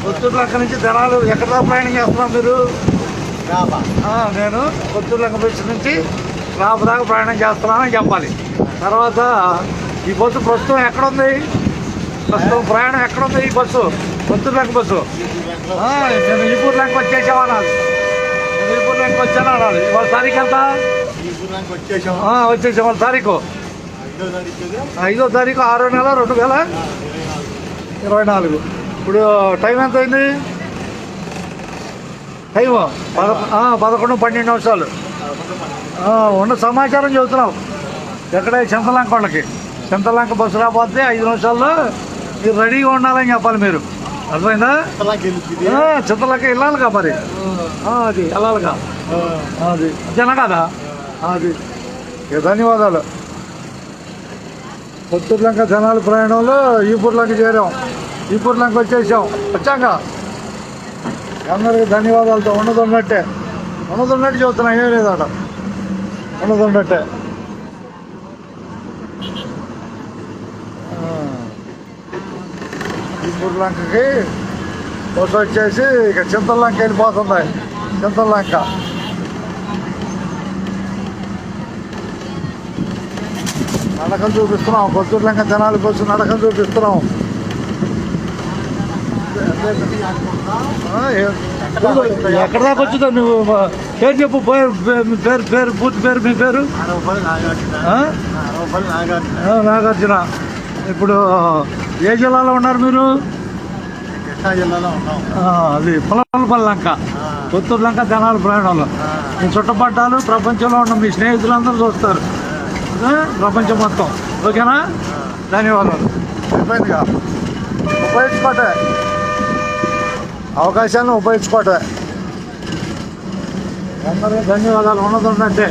కొత్తూరు లంక నుంచి జనాలు ఎక్కడ ప్రయాణం చేస్తున్నాం మీరు? నేను కొత్తూరు లంక బస్సు నుంచి రాబు దాకా ప్రయాణం చేస్తున్నానని చెప్పాలి. తర్వాత ఈ బస్సు ప్రస్తుతం ఎక్కడుంది? ప్రస్తుతం ప్రయాణం ఎక్కడుంది ఈ బస్సు? కొత్తూరు లంక బస్సు. నేను ఈపూర్ లంక వచ్చేసామా అనాలి. నేను ఈపూర్ లంక వచ్చాను అనాలి. ఇవాళ తారీఖు ఎంత? వచ్చేసాం. వాళ్ళ తారీఖు 5వ తారీఖు 6వ నెల 2024. ఇప్పుడు టైం ఎంత అయింది? టైము 11-12 ఉన్న సమాచారం చెబుతున్నాం. ఎక్కడ చింతలంక వాళ్ళకి చింతలంక బస్సు రాకపోతే 5 నిమిషాల్లో మీరు రెడీగా ఉండాలని చెప్పాలి. మీరు అర్థమైందా? చింతలంక వెళ్ళాలిగా మరి. అది వెళ్ళాలిగా. అది అంతేనా కదా? అది ధన్యవాదాలు. కొత్తూరు లంక జనాల ప్రయాణంలో ఈపూర్ లంక చేరాం. ఈపూర్ లంక వచ్చాక అందరికీ ధన్యవాదాలతో ఉన్నదన్నట్టే చూస్తున్నా. ఏం లేదట, ఉన్నదన్నట్టే. ఈపూర్ లంకకి బస్సు వచ్చేసి ఇక చింతలంక వెళ్ళిపోతుంది. చింతలంక నడకలు చూపిస్తున్నాం. కొత్తూరు లంక జనాల బస్సు నడకలు చూపిస్తున్నాం. ఎక్కడ దాకా వచ్చుదా? నువ్వు పేరు చెప్పు. పేరు పూర్తి పేరు. మీ పేరు? నాగార్జున. ఇప్పుడు ఏ జిల్లాలో ఉన్నారు మీరు? అది పొలంపల్లి లంక, కొత్తూరు లంక జనాల ప్రయాణంలో. మీ చుట్టపట్టాలు ప్రపంచంలో ఉన్న మీ స్నేహితులందరూ చూస్తారు, ప్రపంచం మొత్తం. ఓకేనా? ధన్యవాదాలు. అయిపోయిందిగా. ఉపయోగించుకోవటే, అవకాశాలను ఉపయోగించుకోవటే. అందరికీ ధన్యవాదాలు. ఉన్నదంటే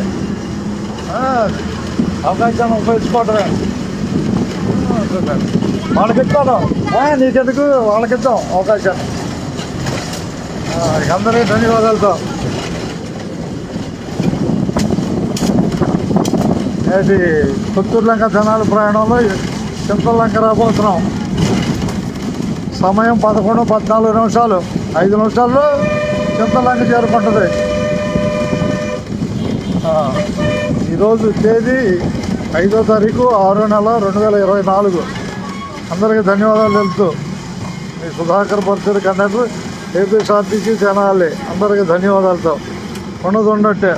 అవకాశాలను ఉపయోగించుకోవటమే. వాళ్ళకిస్తాను, నీకెందుకు, వాళ్ళకిద్దాం అవకాశాన్ని. అందరికీ ధన్యవాదాలతో అది కొత్తూరు లంక జనాల ప్రయాణంలో చింతలంక రాబోతున్నాం. సమయం 11-14 నిమిషాలు. 5 నిమిషాల్లో చింతలంక చేరుకుంటుంది. ఈరోజు తేదీ 5వ తారీఖు 6వ నెల 2024. అందరికీ ధన్యవాదాలు తెలుపుతూ మీ సుధాకర్ పరిస్థితి కండక్టర్ ఏపీఎస్ఆర్టీసీ తెనాలి. అందరికీ ధన్యవాదాలతో ఉన్నట్టే.